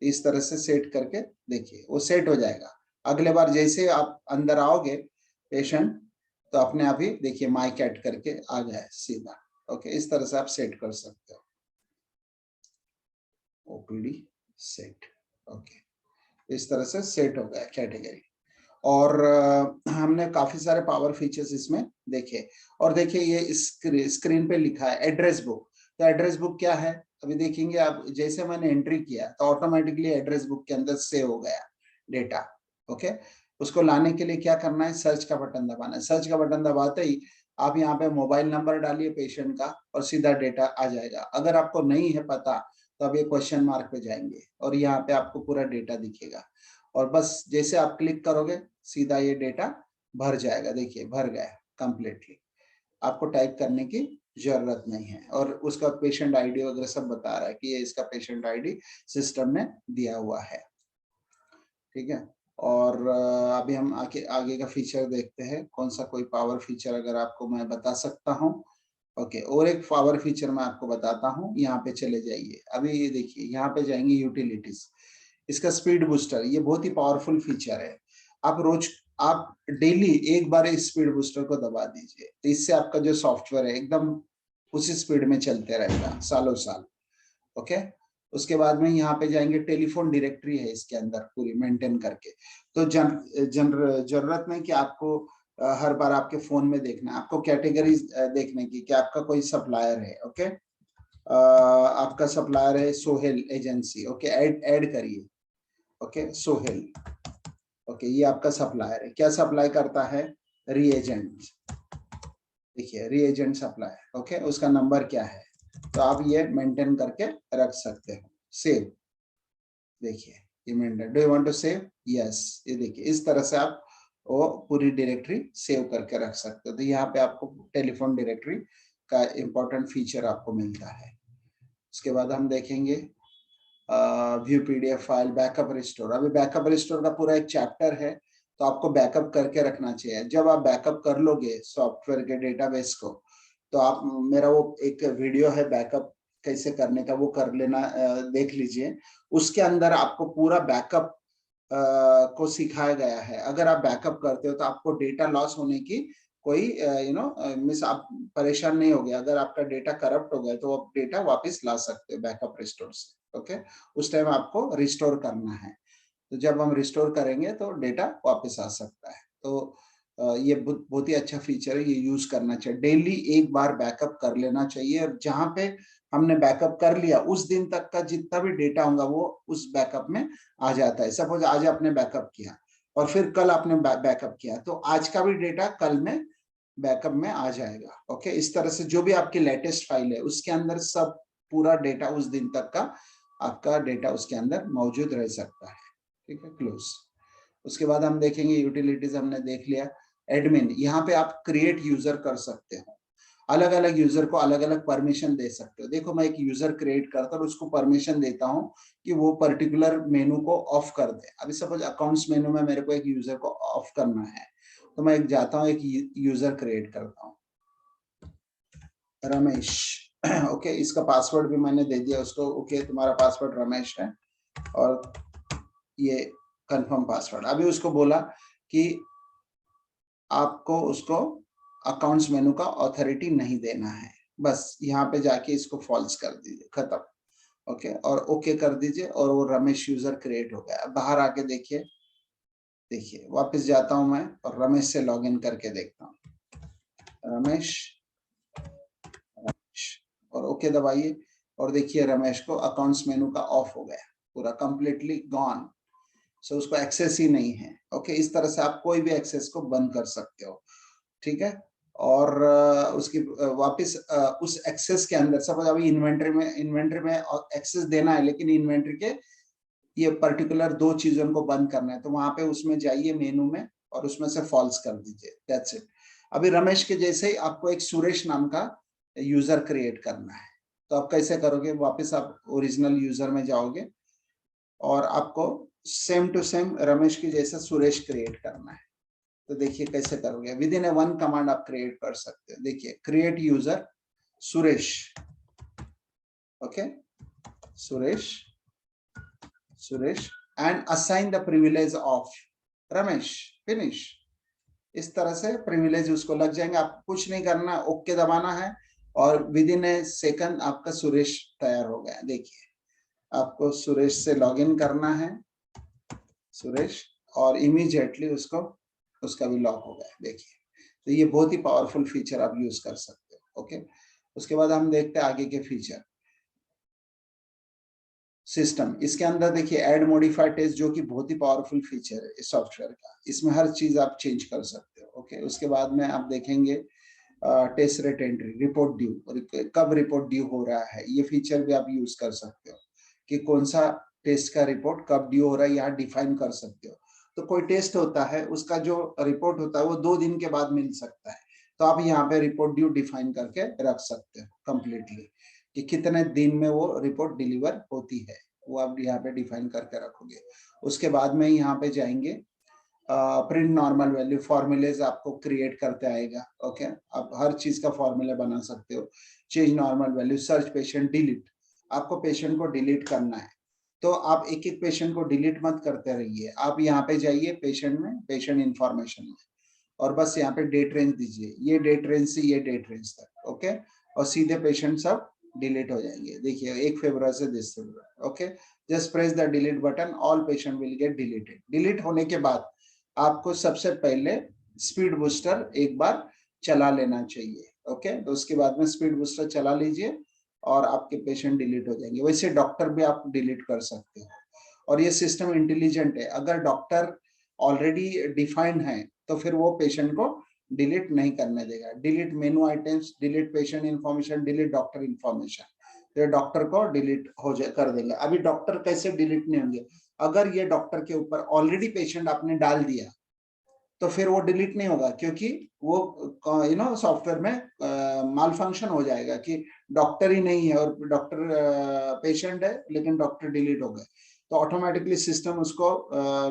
A: इस तरह से सेट करके देखिए वो सेट हो जाएगा। अगले बार जैसे आप अंदर आओगे पेशेंट तो अपने आप ही देखिए माय कैट करके आ जाए सीधा। ओके इस तरह से आप सेट कर सकते हो। OPD set. ओके इस तरह से सेट हो गया कैटेगरी। और हमने काफी सारे पावर फीचर्स इसमें देखे। और देखिए ये स्क्रीन पे लिखा है एड्रेस बुक। तो एड्रेस बुक क्या है अभी देखेंगे आप। जैसे मैंने एंट्री किया तो ऑटोमेटिकली एड्रेस बुक के अंदर सेव हो गया डेटा। ओके उसको लाने के लिए क्या करना है? सर्च का बटन दबाना है। सर्च का बटन दबाते ही आप यहाँ पे मोबाइल नंबर डालिए पेशेंट का और सीधा डेटा आ जाएगा। अगर आपको नहीं है पता तो आप ये क्वेश्चन मार्क पे जाएंगे और यहाँ पे आपको पूरा डेटा दिखेगा। और बस जैसे आप क्लिक करोगे सीधा ये डेटा भर जाएगा। देखिए भर गया कंप्लीटली, आपको टाइप करने की जरूरत नहीं है। और उसका पेशेंट आईडी वगैरह सब बता रहा है कि ये इसका पेशेंट आईडी सिस्टम में दिया हुआ है। ठीक है और अभी हम आगे का फीचर देखते हैं। कौन सा कोई पावर फीचर अगर आपको मैं बता सकता हूँ। ओके और एक पावर फीचर मैं आपको बताता हूँ। यहाँ पे चले जाइए। अभी ये देखिए यहाँ पे जाएंगे यूटिलिटीज, इसका स्पीड बूस्टर। ये बहुत ही पावरफुल फीचर है। आप डेली एक बार इस स्पीड बूस्टर को दबा दीजिए तो इससे आपका जो सॉफ्टवेयर है एकदम उसी स्पीड में चलते रहेगा सालों साल। ओके उसके बाद में यहाँ पे जाएंगे, टेलीफोन डायरेक्टरी है इसके अंदर पूरी मेंटेन करके। तो जरूरत नहीं कि आपको हर बार आपके फोन में देखना है। आपको कैटेगरीज देखने की कि आपका कोई सप्लायर है। ओके आपका सप्लायर है सोहेल एजेंसी। ओके ऐड करिए। ओके सोहेल। ओके ये आपका सप्लायर है। क्या सप्लाई करता है? रीएजेंट। देखिए रीएजेंट सप्लायर। ओके उसका नंबर क्या है तो आप ये मेंटेन करके रख सकते हो। सेव। देखिए ये maintain. Do you want to save? Yes. ये देखिए इस तरह से आप वो पूरी डायरेक्टरी सेव करके रख सकते हो। तो यहाँ पे आपको टेलीफोन डायरेक्टरी का इंपॉर्टेंट फीचर आपको मिलता है। उसके बाद हम देखेंगे view PDF file, backup restore. अभी बैकअप रिस्टोर का पूरा एक चैप्टर है तो आपको बैकअप करके रखना चाहिए। जब आप बैकअप कर लोगे सॉफ्टवेयर के डेटाबेस को तो आप मेरा वो एक वीडियो है बैकअप कैसे करने का, वो कर लेना, देख लीजिए। उसके अंदर आपको पूरा बैकअप को सिखाया गया है। अगर आप बैकअप करते हो तो आपको डेटा लॉस होने की कोई मिस आप परेशान नहीं हो गया। अगर आपका डेटा करप्ट हो गया तो आप डेटा वापस ला सकते हो बैकअप रिस्टोर से। ओके उस टाइम आपको रिस्टोर करना है। तो जब हम रिस्टोर करेंगे तो डेटा वापस आ सकता है। तो ये बहुत ही अच्छा फीचर है, ये यूज करना चाहिए। डेली एक बार बैकअप कर लेना चाहिए और जहां पे हमने बैकअप कर लिया उस दिन तक का जितना भी डेटा होगा वो उस बैकअप में आ जाता है। सपोज आज आपने बैकअप किया और फिर कल आपने बैकअप किया तो आज का भी डेटा कल में बैकअप में आ जाएगा। ओके इस तरह से जो भी आपकी लेटेस्ट फाइल है उसके अंदर सब पूरा डेटा उस दिन तक का आपका डेटा उसके अंदर मौजूद रह सकता है। ठीक है, क्लोज। उसके बाद हम देखेंगे यूटिलिटीज, हमने देख लिया। एडमिन, यहाँ पे आप क्रिएट यूजर कर सकते हो, अलग अलग यूजर को अलग अलग परमिशन दे सकते हो। देखो मैं एक यूजर क्रिएट करता हूँ, उसको परमिशन देता हूँ कि वो पर्टिकुलर मेनू को ऑफ कर दे। अभी सपोज अकाउंट्स मेनू में मेरे को एक यूजर को ऑफ करना है, तो मैं जाता हूँ, एक यूजर क्रिएट करता हूँ, रमेश। ओके, इसका पासवर्ड भी मैंने दे दिया उसको। ओके, तुम्हारा पासवर्ड रमेश है और ये कंफर्म पासवर्ड। अभी उसको बोला कि आपको उसको अकाउंट्स मेनू का ऑथोरिटी नहीं देना है, बस यहाँ पे जाके इसको फॉल्स कर दीजिए, खत्म। ओके, और ओके कर दीजिए और वो रमेश यूजर क्रिएट हो गया। अब बाहर आके देखिए, देखिए वापस जाता हूं मैं और रमेश से लॉगिन करके देखता हूँ, रमेश, और ओके दबाइए और देखिए रमेश को अकाउंट्स मेनू का ऑफ हो गया, पूरा कंप्लीटली गॉन। सो उसको एक्सेस ही नहीं है। ओके, इस तरह से आप कोई भी एक्सेस को बंद कर सकते हो। ठीक है, और उसकी वापस उस एक्सेस के अंदर, सपोज अभी इन्वेंटरी में एक्सेस देना है, लेकिन इन्वेंटरी के ये पर्टिकुलर 2 चीजों को बंद करना है, तो वहां पे उसमें जाइए मेनू में और उसमें से फॉल्स कर दीजिए, दैट्स इट। अभी रमेश के जैसे ही आपको एक सुरेश नाम का यूजर क्रिएट करना है, तो आप कैसे करोगे, वापस आप ओरिजिनल यूजर में जाओगे और आपको सेम टू सेम रमेश की जैसा सुरेश क्रिएट करना है। तो देखिए कैसे करोगे, विद इन ए 1 कमांड आप क्रिएट कर सकते हो। देखिए, create user Suresh, okay, Suresh and assign the privilege of Ramesh, finish. इस तरह से प्रिविलेज उसको लग जाएंगे, आपको कुछ नहीं करना, ओके दबाना है और विद इन ए सेकंड आपका सुरेश तैयार हो गया। देखिए, आपको सुरेश से लॉगिन करना है, सुरेश, और इमीडिएटली उसको उसका भी लॉक हो गया। देखिए, तो ये बहुत ही पावरफुल फीचर आप यूज कर सकते हो। ओके, उसके बाद हम देखते हैं आगे के फीचर। सिस्टम, इसके अंदर देखिए ऐड मॉडिफाई टेस्ट, जो कि बहुत ही पावरफुल फीचर है इस सॉफ्टवेयर का। इसमें हर चीज आप चेंज कर सकते हो। ओके, उसके बाद में आप देखेंगे test rate entry, report due, कब रिपोर्ट ड्यू हो रहा है, ये फीचर भी आप यूज कर सकते हो कि कौन सा टेस्ट का रिपोर्ट कब ड्यू हो रहा है, यहाँ डिफाइन कर सकते हो। तो कोई टेस्ट होता है, उसका जो रिपोर्ट होता है वो 2 दिन के बाद मिल सकता है, तो आप यहाँ पे रिपोर्ट ड्यू डिफाइन करके रख सकते हो कंप्लीटली, कि कितने दिन में वो रिपोर्ट डिलीवर होती है, वो आप यहाँ पे डिफाइन करके रखोगे। उसके बाद में यहाँ पे जाएंगे, प्रिंट नॉर्मल वैल्यू, फॉर्मूलेज आपको क्रिएट करते आएगा। ओके, आप हर चीज का फॉर्मूला बना सकते हो। Change normal value, search patient, delete, आपको पेशेंट को डिलीट करना है, तो आप एक एक पेशेंट को डिलीट मत करते रहिए। आप यहाँ पे जाइए पेशेंट में, पेशेंट इंफॉर्मेशन में, और बस यहाँ पे डेट रेंज दीजिए, ये डेट रेंज से ये डेट रेंज तक। ओके, और सीधे पेशेंट सब डिलीट हो जाएंगे। देखिए 1 फरवरी से 10 फरवरी। Okay, just press the delete button, all patient will get deleted. Delete होने के बाद आपको सबसे पहले स्पीड बूस्टर एक बार चला लेना चाहिए। ओके, तो उसके बाद में स्पीड बूस्टर चला लीजिए और आपके पेशेंट डिलीट हो जाएंगे। वैसे डॉक्टर भी आप डिलीट कर सकते हो, और ये सिस्टम इंटेलिजेंट है। अगर डॉक्टर ऑलरेडी डिफाइंड है तो फिर वो पेशेंट को डिलीट नहीं करने देगा। Delete menu items, delete patient information, delete doctor information, तो डॉक्टर को डिलीट हो जाए कर देंगे। अभी डॉक्टर कैसे डिलीट नहीं होंगे, अगर ये डॉक्टर के ऊपर ऑलरेडी पेशेंट आपने डाल दिया तो फिर वो डिलीट नहीं होगा, क्योंकि वो सॉफ्टवेयर में माल फंक्शन हो जाएगा कि डॉक्टर ही नहीं है और डॉक्टर पेशेंट है, लेकिन डॉक्टर डिलीट हो गए, तो ऑटोमेटिकली सिस्टम उसको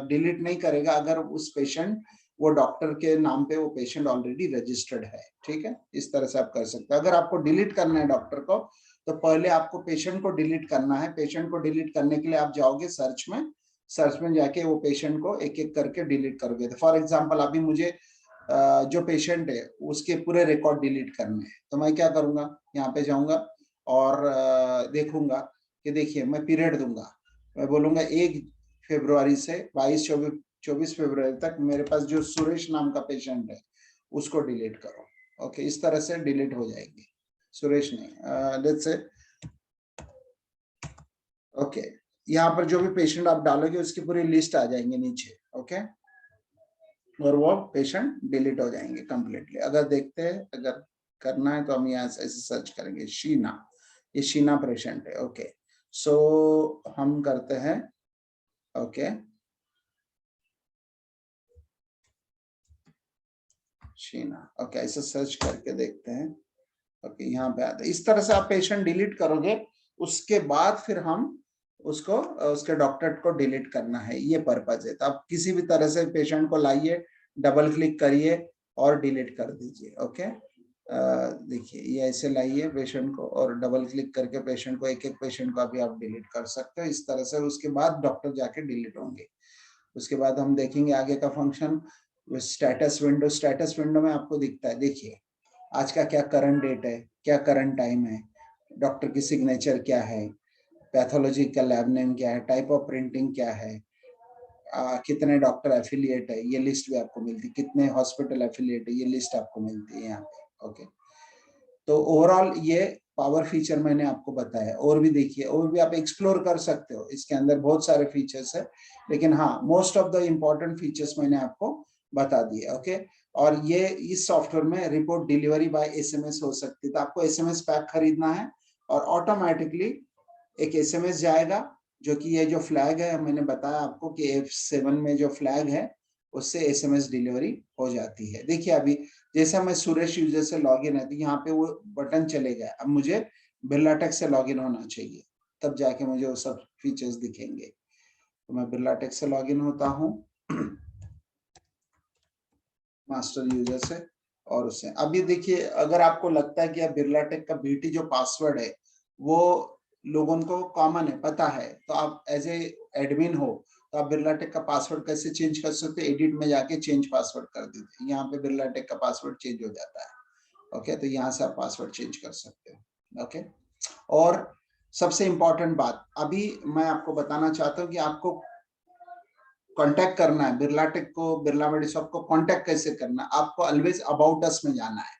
A: डिलीट नहीं करेगा अगर उस पेशेंट, वो डॉक्टर के नाम पे वो पेशेंट ऑलरेडी रजिस्टर्ड है। ठीक है, इस तरह से आप कर सकते हैं। अगर आपको डिलीट करना है डॉक्टर को, तो पहले आपको पेशेंट को डिलीट करना है। पेशेंट को डिलीट करने के लिए आप जाओगे सर्च में जाके वो पेशेंट को एक एक करके डिलीट करोगे। तो फॉर एग्जांपल अभी मुझे जो पेशेंट है उसके पूरे रिकॉर्ड डिलीट करने हैं, तो मैं क्या करूंगा, यहाँ पे जाऊंगा और देखूंगा कि देखिए मैं पीरियड दूंगा, मैं बोलूंगा 1 फरवरी से 22-24 फरवरी तक मेरे पास जो सुरेश नाम का पेशेंट है उसको डिलीट करो। ओके, इस तरह से डिलीट हो जाएगी। सुरेश नहीं, लेट्स से ओके, यहाँ पर जो भी पेशेंट आप डालोगे उसकी पूरी लिस्ट आ जाएंगे नीचे। ओके, और वो पेशेंट डिलीट हो जाएंगे कंप्लीटली। अगर देखते हैं, अगर करना है तो हम यहाँ से ऐसे सर्च करेंगे शीना, ये शीना पेशेंट है। ओके, सो हम करते हैं ओके शीना, ओके ऐसे सर्च करके देखते हैं। ओके यहाँ पे आता है। इस तरह से आप पेशेंट डिलीट करोगे, उसके बाद फिर हम उसको उसके डॉक्टर को डिलीट करना है, ये पर्पज है। तो आप किसी भी तरह से पेशेंट को लाइए, डबल क्लिक करिए और डिलीट कर दीजिए। ओके देखिए ये ऐसे लाइए पेशेंट को और डबल क्लिक करके पेशेंट को, एक एक पेशेंट को अभी आप डिलीट कर सकते हो इस तरह से। उसके बाद डॉक्टर जाके डिलीट होंगे। उसके बाद हम देखेंगे आगे का function status window. Status window में आपको दिखता है, देखिए आज का क्या करंट डेट है, क्या करंट टाइम है, डॉक्टर की सिग्नेचर क्या है, पैथोलॉजी का लैब नेम क्या है, टाइप ऑफ प्रिंटिंग क्या है, कितने डॉक्टर एफिलिएट है, ये लिस्ट भी आपको मिलती है, कितने हॉस्पिटल एफिलिएट है, ये लिस्ट आपको मिलती है यहाँ पे। ओके तो ओवरऑल ये पावर फीचर मैंने आपको बताया। और भी देखिए, और भी आप एक्सप्लोर कर सकते हो, इसके अंदर बहुत सारे फीचर्स है, लेकिन हाँ most of the important features मैंने आपको बता दिए। ओके और ये इस सॉफ्टवेयर में रिपोर्ट डिलीवरी बाय एसएमएस हो सकती है। तो आपको एसएमएस पैक खरीदना है और ऑटोमेटिकली एक एसएमएस जाएगा, जो कि ये जो फ्लैग है मैंने बताया आपको कि F7 में जो फ्लैग है उससे एसएमएस डिलीवरी हो जाती है। देखिए अभी जैसा मैं सुरेश यूजर से लॉगिन है तो यहाँ पे वो बटन चले गए, अब मुझे बिरला टेक से लॉगिन होना चाहिए, तब जाके मुझे वो सब फीचर्स दिखेंगे। तो मैं बिरला टेक से लॉगिन होता हूँ मास्टर यूजर से, और उससे अब ये देखिए अगर आपको लगता है कि अब बिरला टेक का बीटी जो पासवर्ड है वो लोगों को कॉमन है, पता है, तो आप एज ए एडमिन हो तो आप बिरला टेक का पासवर्ड कैसे चेंज कर सकते हो, एडिट में जाके चेंज पासवर्ड कर दीजिए, यहाँ पे बिरला टेक का पासवर्ड चेंज हो जाता है। ओके तो यहाँ से आप पासवर्ड चेंज कर सकते हो। ओके और सबसे इंपॉर्टेंट बात अभी मैं आपको बताना चाहता हूँ कि आपको कांटेक्ट करना है बिरला टेक को, बिरला मेडिशॉप को कांटेक्ट कैसे करना, आपको ऑलवेज अबाउट अस में जाना है।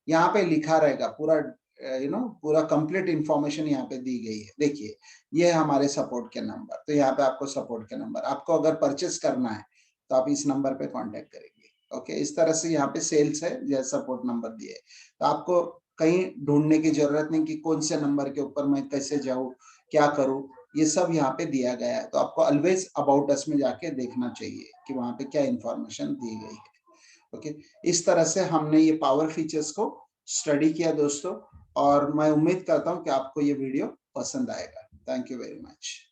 A: यहाँ पे लिखा रहेगा पूरा पूरा कंप्लीट इंफॉर्मेशन यहाँ पे दी गई है। देखिए ये हमारे सपोर्ट के नंबर, तो यहाँ पे आपको सपोर्ट के नंबर, आपको अगर परचेस करना है तो आप इस नंबर पे कांटेक्ट करेंगे। ओके इस तरह से यहाँ पे सेल्स है, जैसे सपोर्ट नंबर दिए, तो आपको कहीं ढूंढने की जरूरत नहीं कि कौन से नंबर के ऊपर मैं कैसे जाऊँ, क्या करूँ, ये सब यहाँ पे दिया गया है। तो आपको ऑलवेज अबाउट अस में जाके देखना चाहिए कि वहां पे क्या इंफॉर्मेशन दी गई है। ओके इस तरह से हमने ये पावर फीचर्स को स्टडी किया दोस्तों, और मैं उम्मीद करता हूँ कि आपको ये वीडियो पसंद आएगा। Thank you very much.